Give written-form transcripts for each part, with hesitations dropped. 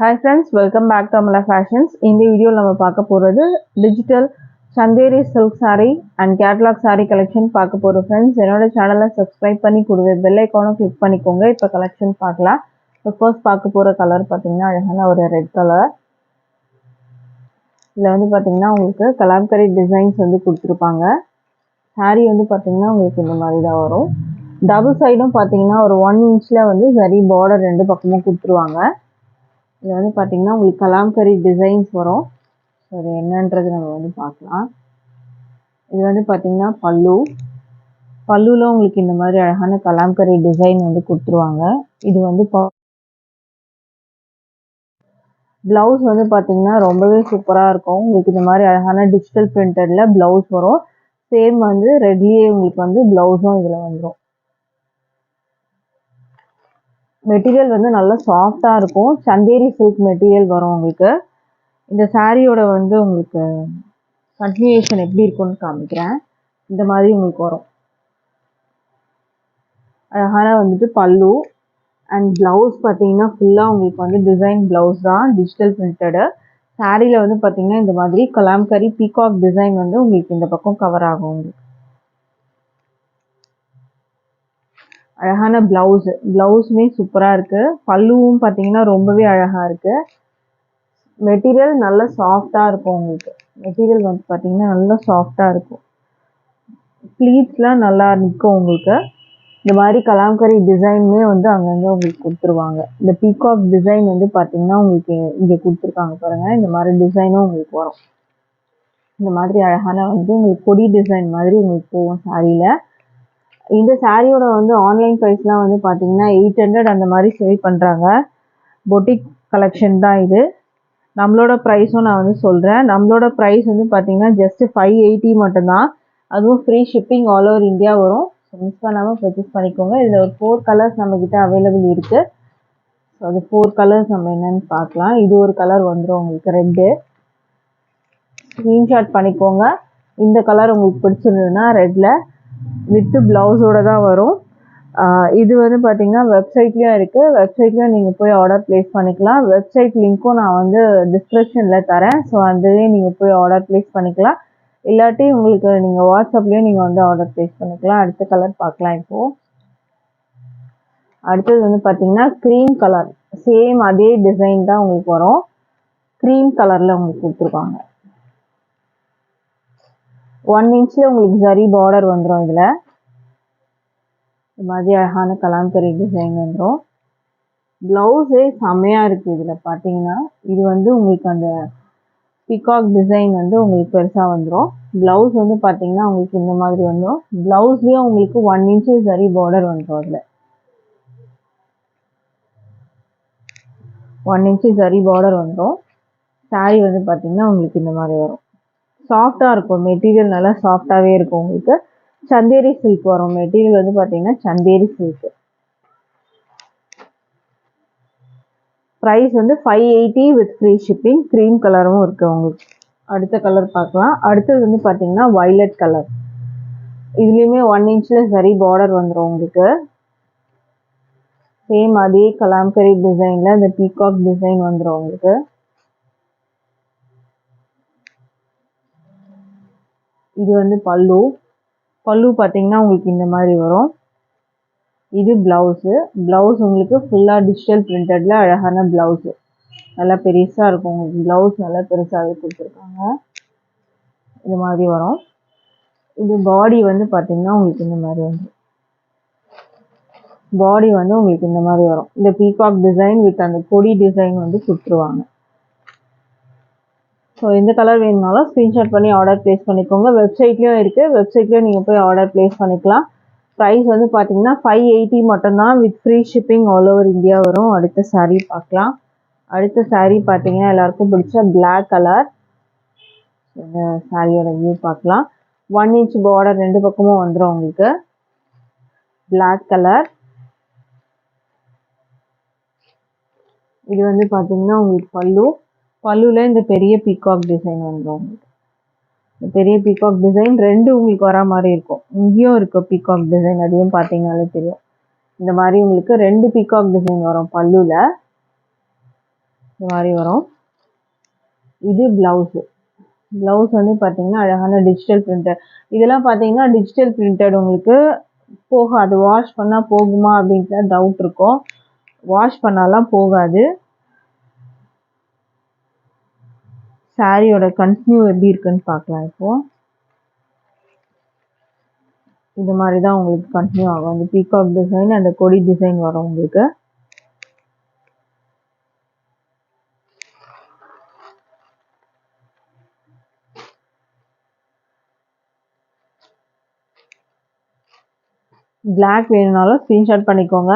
Hi friends, welcome back to Amala Fashions. In the video நம்ம பார்க்க போறது digital Chanderi silk saree and catalog saree collection பார்க்க போறோம் friends. என்னோட சேனலை subscribe பண்ணி கூடவே bell icon click பண்ணிக்கோங்க. இப்போ collection பார்க்கலாம். first பார்க்க போற கலர் பாத்தீங்கன்னா அழகான ஒரு ரெட் கலர். இதுல வந்து பாத்தீங்கன்னா உங்களுக்கு கலாம்கரி டிசைன்ஸ் வந்து கொடுத்திருப்பாங்க. saree வந்து பாத்தீங்கன்னா உங்களுக்கு இந்த மாதிரி தான் வரும். டபுள் சைடும் பாத்தீங்கன்னா ஒரு 1 இன்ச்ல வந்து சரி border ரெண்டு பக்கமும் கொடுத்துருவாங்க. இது வந்து பாத்தீங்கன்னா உங்களுக்கு கலாம்கரி டிசைன்ஸ் வரும். அது என்னன்றது நம்ம வந்து பார்க்கலாம். இது வந்து பாத்தீங்கன்னா பல்லுல உங்களுக்கு இந்த மாதிரி அழகான கலாம்கரி டிசைன் வந்து கொடுத்துருவாங்க. இது வந்து பிளவுஸ் வந்து பாத்தீங்கன்னா ரொம்பவே சூப்பரா இருக்கும். உங்களுக்கு இந்த மாதிரி அழகான டிஜிட்டல் பிரிண்டட்ல பிளவுஸ் வரும். சேம் வந்து ரெட்லயே உங்களுக்கு வந்து பிளவுஸும் இதுல வந்துடும். மெட்டீரியல் வந்து நல்லா சாஃப்டா இருக்கும். சந்தேரி சில்க் மெட்டீரியல் வரும் உங்களுக்கு. இந்த சாரியோட வந்து உங்களுக்கு கன்டினியூஷன் எப்படி இருக்கும்னு காமிக்கிறேன். இந்த மாதிரி உங்களுக்கு வரும். அழகான வந்துட்டு பல்லு அண்ட் பிளவுஸ் பார்த்தீங்கன்னா ஃபுல்லாக உங்களுக்கு வந்து டிசைன் பிளவுஸ் தான், டிஜிட்டல் பிரிண்டடு. சாரியில் வந்து பார்த்தீங்கன்னா இந்த மாதிரி கலாம்கரி பீகாக் டிசைன் வந்து உங்களுக்கு இந்த பக்கம் கவர் ஆகும். உங்களுக்கு அழகான பிளவுஸுமே சூப்பராக இருக்குது. பல்லுவும் பார்த்தீங்கன்னா ரொம்பவே அழகாக இருக்குது. மெட்டீரியல் நல்லா சாஃப்டாக இருக்கும். உங்களுக்கு மெட்டீரியல் வந்து பார்த்தீங்கன்னா நல்லா சாஃப்டாக இருக்கும். ப்ளீட்ஸ்லாம் நல்லா நிற்கும். உங்களுக்கு இந்த மாதிரி கலாம்கரி டிசைனுமே வந்து அங்கங்கே உங்களுக்கு கொடுத்துருவாங்க. இந்த பீகாக் டிசைன் வந்து பார்த்தீங்கன்னா உங்களுக்கு இங்கே கொடுத்துருக்காங்க பாருங்கள். இந்த மாதிரி டிசைனும் உங்களுக்கு வரும். இந்த மாதிரி அழகான வந்து உங்களுக்கு கொடி டிசைன் மாதிரி உங்களுக்கு போகும் சாரியில். இந்த சாரியோட வந்து ஆன்லைன் ப்ரைஸ்லாம் வந்து பார்த்தீங்கன்னா 800 அந்த மாதிரி சேல் பண்ணுறாங்க. பொட்டிக் கலெக்ஷன் தான் இது. நம்மளோட ப்ரைஸும் நான் வந்து சொல்கிறேன். நம்மளோட ப்ரைஸ் வந்து பார்த்தீங்கன்னா ஜஸ்ட் 580 மட்டும்தான். அதுவும் free shipping all over India வரும். ஸோ மிஸ் பண்ணாமல் பர்ச்சேஸ் பண்ணிக்கோங்க. இதில் ஒரு 4 கலர்ஸ் நம்மக்கிட்ட அவைலபிள் இருக்குது. ஸோ அது 4 கலர்ஸ் நம்ம என்னென்னு பார்க்கலாம். இது ஒரு கலர் வந்துடும் உங்களுக்கு ரெட்டு. ஸ்க்ரீன்ஷாட் பண்ணிக்கோங்க. இந்த கலர் உங்களுக்கு பிடிச்சிருந்ததுன்னா ரெட்டில் வித்து ப்ளவுஸோடு தான் வரும். இது வந்து பார்த்தீங்கன்னா வெப்சைட்லேயும் இருக்குது. வெப்சைட்லேயும் நீங்கள் போய் ஆர்டர் ப்ளேஸ் பண்ணிக்கலாம். வெப்சைட் லிங்க்கும் நான் வந்து டிஸ்கிரிப்ஷனில் தரேன். ஸோ அதுவே நீங்கள் போய் ஆர்டர் ப்ளேஸ் பண்ணிக்கலாம். இல்லாட்டி உங்களுக்கு நீங்கள் வாட்ஸ்அப்லேயும் நீங்கள் வந்து ஆர்டர் ப்ளேஸ் பண்ணிக்கலாம். அடுத்த கலர் பார்க்கலாம். இப்போது அடுத்தது வந்து பார்த்தீங்கன்னா க்ரீம் கலர். சேம் அதே டிசைன் தான் உங்களுக்கு வரும். க்ரீம் கலரில் உங்களுக்கு கொடுத்துருக்காங்க. 1 இன்ச்சில் உங்களுக்கு சரி பார்டர் வந்துடும். இதில் இந்த மாதிரி அழகான கலாம்கரி டிசைன் வந்துடும். ப்ளவுஸே செம்மையாக இருக்குது. இதில் பார்த்தீங்கன்னா இது வந்து உங்களுக்கு அந்த பீகாக் டிசைன் வந்து உங்களுக்கு பெருசாக வந்துடும். ப்ளவுஸ் வந்து பார்த்தீங்கன்னா உங்களுக்கு இந்த மாதிரி வந்துடும். ப்ளவுஸ்லேயும் உங்களுக்கு 1 இன்ச்சு சரி பார்டர் வந்துடும். அதில் 1 இன்ச்சு சரி பார்டர் வந்துடும். சாரி வந்து பார்த்தீங்கன்னா உங்களுக்கு இந்த மாதிரி வரும். சாஃப்டாக இருக்கும். மெட்டீரியல் நல்லா சாஃப்டாகவே இருக்கும். உங்களுக்கு சந்தேரி சில்க் வரும். மெட்டீரியல் வந்து பார்த்தீங்கன்னா சந்தேரி சில்க். ப்ரைஸ் வந்து 580 வித் ஃப்ரீ ஷிப்பிங். க்ரீம் கலரும் இருக்குது உங்களுக்கு. அடுத்த கலர் பார்க்கலாம். அடுத்தது வந்து பார்த்தீங்கன்னா வயலட் கலர். இதுலேயுமே 1 இன்ச்சில் சரி பார்டர் வந்துடும் உங்களுக்கு. சேம் அதே கலாம்கரி டிசைனில் இந்த பீகாக் டிசைன் வந்துடும் உங்களுக்கு. இது வந்து பல்லு பார்த்தீங்கன்னா உங்களுக்கு இந்த மாதிரி வரும். இது பிளவுஸ் உங்களுக்கு ஃபுல்லாக டிஜிட்டல் பிரிண்டட்ல அழகான பிளவுஸு. நல்லா பெருசாக இருக்கும். உங்களுக்கு பிளவுஸ் நல்லா பெருசாகவே கொடுத்துருக்காங்க. இது மாதிரி வரும். இது பாடி வந்து பார்த்தீங்கன்னா உங்களுக்கு இந்த மாதிரி வந்து பாடி வந்து உங்களுக்கு இந்த மாதிரி வரும். இந்த பீகாக் டிசைன் வித் அந்த கொடி டிசைன் வந்து கொடுத்துருவாங்க. ஸோ இந்த கலர் வேணும்னாலும் ஸ்க்ரீன்ஷாட் பண்ணி ஆர்டர் ப்ளேஸ் பண்ணிக்கோங்க. வெப்சைட்லேயும் இருக்குது. வெப்சைட்லேயும் நீங்கள் போய் ஆர்டர் ப்ளேஸ் பண்ணிக்கலாம். ப்ரைஸ் வந்து பார்த்தீங்கன்னா 580 மட்டும்தான் with free shipping all over India வரும். அடுத்த சாரீ பார்க்கலாம். அடுத்த சாரீ பார்த்தீங்கன்னா எல்லாருக்கும் பிடிச்ச பிளாக் கலர். இந்த சாரியோட வியூ பார்க்கலாம். 1 இன்ச் பார்டர் ரெண்டு பக்கமும் வந்துடும் உங்களுக்கு. Black colour. இது வந்து பார்த்தீங்கன்னா உங்களுக்கு பல்லுவில் இந்த பெரிய பீகாக் டிசைன் வந்துடும் உங்களுக்கு. இந்த பெரிய பீகாக் டிசைன் ரெண்டு உங்களுக்கு வர மாதிரி இருக்கும். இங்கேயும் இருக்கும் பீகாக் டிசைன், அதையும் பார்த்தீங்கன்னாலே தெரியும். இந்த மாதிரி உங்களுக்கு 2 பீகாக் டிசைன் வரும் பல்லுவில். இந்த மாதிரி வரும். இது பிளவுஸ். பிளவுஸ் வந்து பார்த்தீங்கன்னா அழகான டிஜிட்டல் பிரிண்டட். இதெல்லாம் பார்த்தீங்கன்னா டிஜிட்டல் பிரிண்டட் உங்களுக்கு போகாது. வாஷ் பண்ணால் போகுமா அப்படின்ட்டு டவுட் இருக்கும். வாஷ் பண்ணாலாம் போகாது. சாரியோட கண்டினியூ எப்படி இருக்குன்னு பார்க்கலாம். இப்போ இது மாதிரி தான் உங்களுக்கு கண்டினியூ ஆகும். அந்த பீகாக் டிசைன் அந்த கொடி டிசைன் வரும் உங்களுக்கு. பிளாக் வேணும்னாலும் ஸ்க்ரீன்ஷாட் பண்ணிக்கோங்க.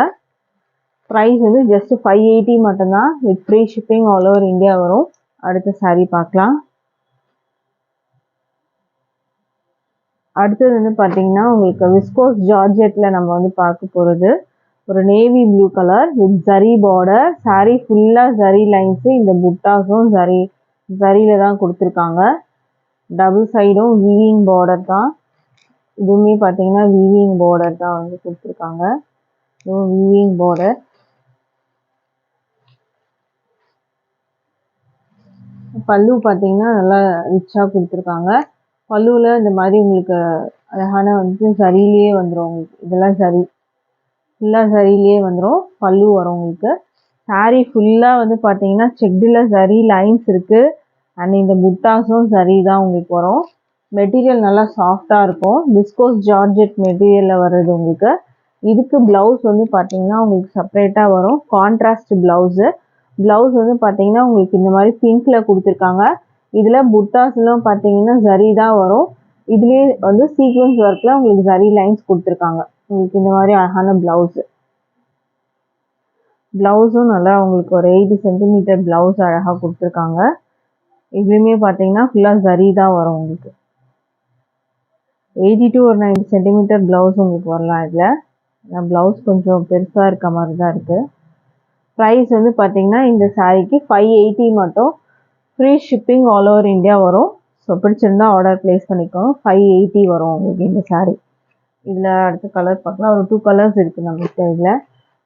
ப்ரைஸ் வந்து ஜஸ்ட் 580 மட்டும்தான். With free shipping all over India வரும். அடுத்த சாரீ பார்க்கலாம். அடுத்தது வந்து பார்த்தீங்கன்னா உங்களுக்கு விஸ்கோஸ் ஜார்ஜெட்டில் நம்ம வந்து பார்க்க போகிறது ஒரு navy blue colour with zari border. Sari ஃபுல்லாக ஜரி லைன்ஸு. இந்த புட்டாஸும் ஜரியில் தான் கொடுத்துருக்காங்க. டபுள் சைடும் வீவிங் பார்டர் தான். இதுவுமே பார்த்தீங்கன்னா வீவிங் பார்டர் தான் வந்து கொடுத்துருக்காங்க. இதுவும் வீவிங் பார்டர். பல்லு பார்த்தீங்கன்னா நல்லா ரிச்சாக கொடுத்துருக்காங்க. பல்லுவில் இந்த மாதிரி உங்களுக்கு அழகான வந்து சரியிலேயே வந்துடும். உங்களுக்கு இதெல்லாம் சரி ஃபுல்லாக சரியிலேயே வந்துடும். பல்லு வரும் உங்களுக்கு. சாரீ ஃபுல்லாக வந்து பார்த்தீங்கன்னா செக்டில் சரி லைன்ஸ் இருக்குது. அண்ட் இந்த புட்டாஸும் சரி தான் உங்களுக்கு வரும். மெட்டீரியல் நல்லா சாஃப்டாக இருக்கும். விஸ்கோஸ் ஜார்ஜெட் மெட்டீரியலில் வர்றது உங்களுக்கு. இதுக்கு ப்ளவுஸ் வந்து பார்த்தீங்கன்னா உங்களுக்கு செப்பரேட்டாக வரும். Contrast blouse. ப்ளவுஸ் வந்து பார்த்தீங்கன்னா உங்களுக்கு இந்த மாதிரி பிங்க்கில் கொடுத்துருக்காங்க. இதில் புட்டாஸ்லாம் பார்த்தீங்கன்னா ஜரி தான் வரும். இதுலேயே வந்து சீக்வன்ஸ் ஒர்க்கில் உங்களுக்கு ஜரி லைன்ஸ் கொடுத்துருக்காங்க. உங்களுக்கு இந்த மாதிரி அழகான ப்ளவுஸு. ப்ளவுஸும் நல்லா உங்களுக்கு ஒரு 80 சென்டிமீட்டர் ப்ளவுஸ் அழகாக கொடுத்துருக்காங்க. இதுலேயுமே பார்த்தீங்கன்னா ஃபுல்லாக ஜரி தான் வரும் உங்களுக்கு. 80 to 90 சென்டிமீட்டர் ப்ளவுஸ் உங்களுக்கு வரலாம். இதில் ப்ளவுஸ் கொஞ்சம் பெருசாக இருக்க மாதிரி தான் இருக்குது. ப்ரைஸ் வந்து பார்த்தீங்கன்னா இந்த சாரீக்கு 580 மட்டும். Free shipping all over India வரும். ஸோ பிடிச்சிருந்தா ஆர்டர் ப்ளேஸ் பண்ணிக்கோங்க. 580 வரும் உங்களுக்கு இந்த சாரீ. இதில் அடுத்த கலர் பார்க்கலாம். ஒரு 2 கலர்ஸ் இருக்குது நம்மகிட்ட. இதில்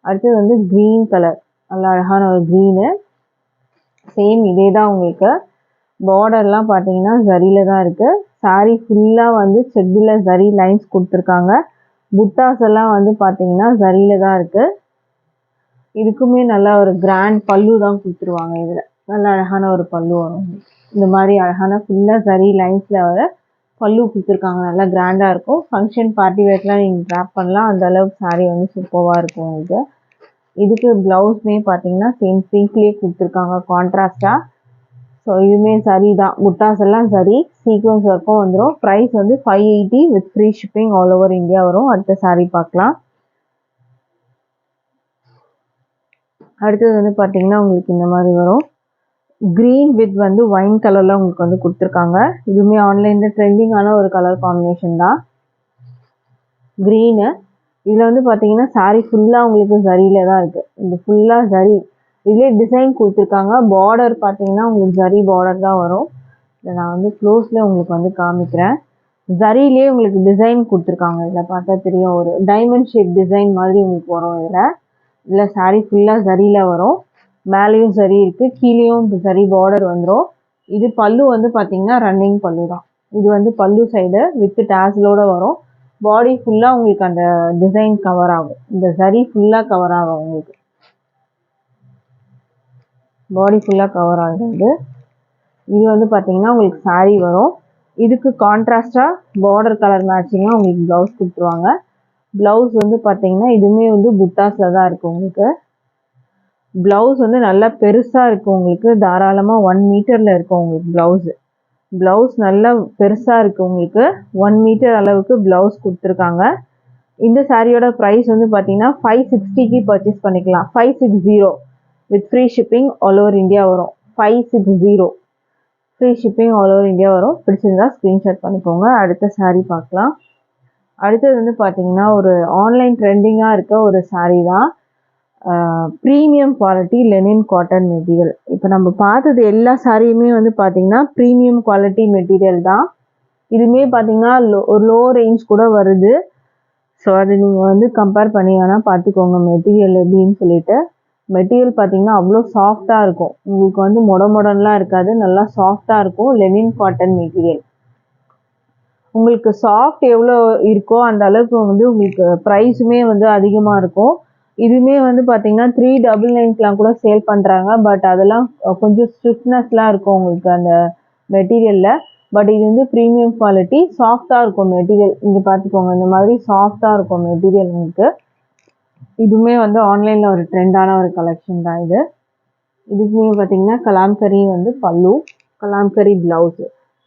அடுத்தது வந்து க்ரீன் கலர். நல்லா அழகான ஒரு க்ரீனு. சேம் இதே தான் உங்களுக்கு. பார்டர்லாம் பார்த்தீங்கன்னா ஜரியில் தான் இருக்குது. சாரீ ஃபுல்லாக வந்து செட்டில் ஜரி லைன்ஸ் கொடுத்துருக்காங்க. புட்டாஸ் எல்லாம் வந்து பார்த்தீங்கன்னா ஜரியில் தான் இருக்குது. இதுக்குமே நல்லா ஒரு கிராண்ட் பல்லு தான் கொடுத்துருவாங்க. இதில் நல்ல அழகான ஒரு பல்லு வரும். இந்த மாதிரி அழகான ஃபுல்லாக சரி லைன்ஸில் வர பல்லு கொடுத்துருக்காங்க. நல்லா கிராண்டாக இருக்கும். ஃபங்க்ஷன் பார்ட்டி வேர்க்கெலாம் நீங்கள் ட்ராப் பண்ணலாம். அந்த அளவுக்கு சாரீ வந்து சூப்பராக இருக்கும் உங்களுக்கு. இதுக்கு ப்ளவுஸ்மே பார்த்தீங்கன்னா சேம் பிங்க்லேயே கொடுத்துருக்காங்க கான்ட்ராஸ்டாக. ஸோ இதுவுமே சரி தான். புட்டாஸ் எல்லாம் சரி சீக்வன்ஸ் ஒர்க்கும் வந்துடும். ப்ரைஸ் வந்து 580 with free shipping all over India வரும். அடுத்த சாரீ பார்க்கலாம். அடுத்தது வந்து பார்த்தீங்கன்னா உங்களுக்கு இந்த மாதிரி வரும். க்ரீன் வித் வந்து ஒயின் கலரில் உங்களுக்கு வந்து கொடுத்துருக்காங்க. இதுவுமே ஆன்லைனில் ட்ரெண்டிங்கான ஒரு கலர் காம்பினேஷன் தான் க்ரீனு. இதில் வந்து பார்த்தீங்கன்னா சாரீ ஃபுல்லாக உங்களுக்கு ஜரியில் தான் இருக்குது. இது ஃபுல்லாக ஜரி. இதுலேயே டிசைன் கொடுத்துருக்காங்க. பார்டர் பார்த்தீங்கன்னா உங்களுக்கு ஜரி பார்டர் தான் வரும். இதை நான் வந்து க்ளோஸில் உங்களுக்கு வந்து காமிக்கிறேன். ஜரியிலே உங்களுக்கு டிசைன் கொடுத்துருக்காங்க. இதில் பார்த்தா தெரியும். ஒரு டைமண்ட் ஷேப் டிசைன் மாதிரி உங்களுக்கு வரும். இதில் சாரீ ஃபுல்லாக ஜரியில் வரும். மேலேயும் சரி இருக்குது. கீழேயும் சரி பார்டர் வந்துடும். இது பல்லு வந்து பார்த்தீங்கன்னா ரன்னிங் பல்லு தான். இது வந்து பல்லு சைடு வித் டேஸலோடு வரும். பாடி ஃபுல்லாக உங்களுக்கு அந்த டிசைன் கவர் ஆகும். இந்த சரி ஃபுல்லாக கவர் ஆகும் உங்களுக்கு. பாடி ஃபுல்லாக கவர் ஆகுது. இது வந்து பார்த்தீங்கன்னா உங்களுக்கு சாரீ வரும். இதுக்கு கான்ட்ராஸ்டாக பார்டர் கலர் மேட்சிங்காக உங்களுக்கு ப்ளவுஸ் கொடுத்துருவாங்க. ப்ளவுஸ் வந்து பார்த்தீங்கன்னா இதுவுமே வந்து புட்டாஸில் தான் இருக்குது உங்களுக்கு. ப்ளவுஸ் வந்து நல்லா பெருசாக இருக்கும் உங்களுக்கு. தாராளமாக 1 மீட்டரில் இருக்கும் உங்களுக்கு ப்ளவுஸு. ப்ளவுஸ் நல்லா பெருசாக இருக்குது உங்களுக்கு. 1 மீட்டர் அளவுக்கு ப்ளவுஸ் கொடுத்துருக்காங்க. இந்த சாரியோட ப்ரைஸ் வந்து பார்த்தீங்கன்னா 560க்கு பர்ச்சேஸ் பண்ணிக்கலாம். 560 with free shipping all over India வரும். 560 free shipping all over India வரும். பிடிச்சிருந்தா ஸ்க்ரீன்ஷாட் பண்ணிக்கோங்க. அடுத்த சாரீ பார்க்கலாம். அடுத்தது வந்து பார்த்தீங்கன்னா ஒரு ஆன்லைன் ட்ரெண்டிங்காக இருக்க ஒரு சாரீ தான். Premium quality Lenin cotton material. இப்போ நம்ம பார்த்தது எல்லா சாரியுமே வந்து பார்த்தீங்கன்னா ப்ரீமியம் குவாலிட்டி மெட்டீரியல் தான். இதுவுமே பார்த்தீங்கன்னா ஒரு லோ ரேஞ்ச் கூட வருது. ஸோ அது நீங்கள் வந்து கம்பேர் பண்ணி வேணால் பார்த்துக்கோங்க மெட்டீரியல் எப்படின்னு சொல்லிட்டு. மெட்டீரியல் பார்த்தீங்கன்னா அவ்வளோ சாஃப்டாக இருக்கும். உங்களுக்கு வந்து மொடன்லாம் இருக்காது. நல்லா சாஃப்டாக இருக்கும். Lenin cotton material. உங்களுக்கு சாஃப்ட் எவ்வளோ இருக்கோ அந்த அளவுக்கு வந்து உங்களுக்கு ப்ரைஸுமே வந்து அதிகமாக இருக்கும். இதுவுமே வந்து பார்த்தீங்கன்னா 399லாம் கூட சேல் பண்ணுறாங்க. பட் அதெல்லாம் கொஞ்சம் ஸ்டிஃப்னஸ்லாம் இருக்கும் உங்களுக்கு அந்த மெட்டீரியலில். பட் இது வந்து ப்ரீமியம் குவாலிட்டி. சாஃப்டாக இருக்கும் மெட்டீரியல். இங்கே பார்த்துக்கோங்க, இந்த மாதிரி சாஃப்டாக இருக்கும் மெட்டீரியல் உங்களுக்கு. இதுவுமே வந்து ஆன்லைனில் ஒரு ட்ரெண்டான ஒரு கலெக்ஷன் தான் இது. இதுக்குமே பார்த்தீங்கன்னா கலாம்கரி வந்து பல்லு, கலாம்கரி ப்ளவுஸு.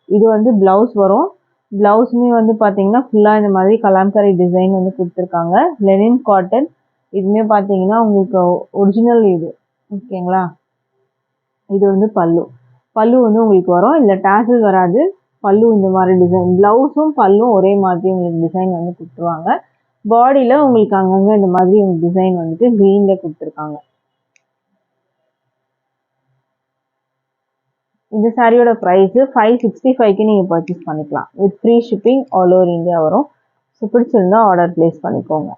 இது வந்து ப்ளவுஸ் வரும். ப்ளவுஸுமே வந்து பார்த்தீங்கன்னா ஃபுல்லாக இந்த மாதிரி கலாம்கரி டிசைன் வந்து கொடுத்துருக்காங்க. Lenin cotton. இதுவுமே பார்த்தீங்கன்னா உங்களுக்கு ஒரிஜினல் இது. ஓகேங்களா? இது வந்து பல்லு. பல்லு வந்து உங்களுக்கு வரும். இல்லை டாசல் வராது. பல்லு இந்த மாதிரி டிசைன். ப்ளவுஸும் பல்லும் ஒரே மாதிரி உங்களுக்கு டிசைன் வந்து கொடுத்துருவாங்க. பாடியில் உங்களுக்கு அங்கங்கே இந்த மாதிரி உங்களுக்கு டிசைன் வந்துட்டு க்ரீனில் கொடுத்துருக்காங்க. இந்த சாரியோட ப்ரைஸு 565க்கு நீங்கள் பர்ச்சேஸ் பண்ணிக்கலாம். With free shipping all over India வரும். ஸோ பிடிச்சிருந்தா ஆர்டர் ப்ளேஸ் பண்ணிக்கோங்க.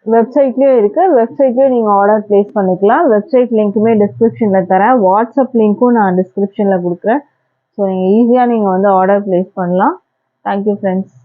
வெப்சைட்லேயும் இருக்குது. வெப்சைட்லேயும் நீங்கள் ஆர்டர் ப்ளேஸ் பண்ணிக்கலாம். வெப்சைட் லிங்க்குமே டிஸ்கிரிப்ஷனில் தரேன். வாட்ஸ்அப் லிங்க்கும் நான் டிஸ்கிரிப்ஷனில் கொடுக்குறேன். ஸோ நீங்கள் ஈஸியாக நீங்கள் வந்து ஆர்டர் ப்ளேஸ் பண்ணலாம். Thank you friends.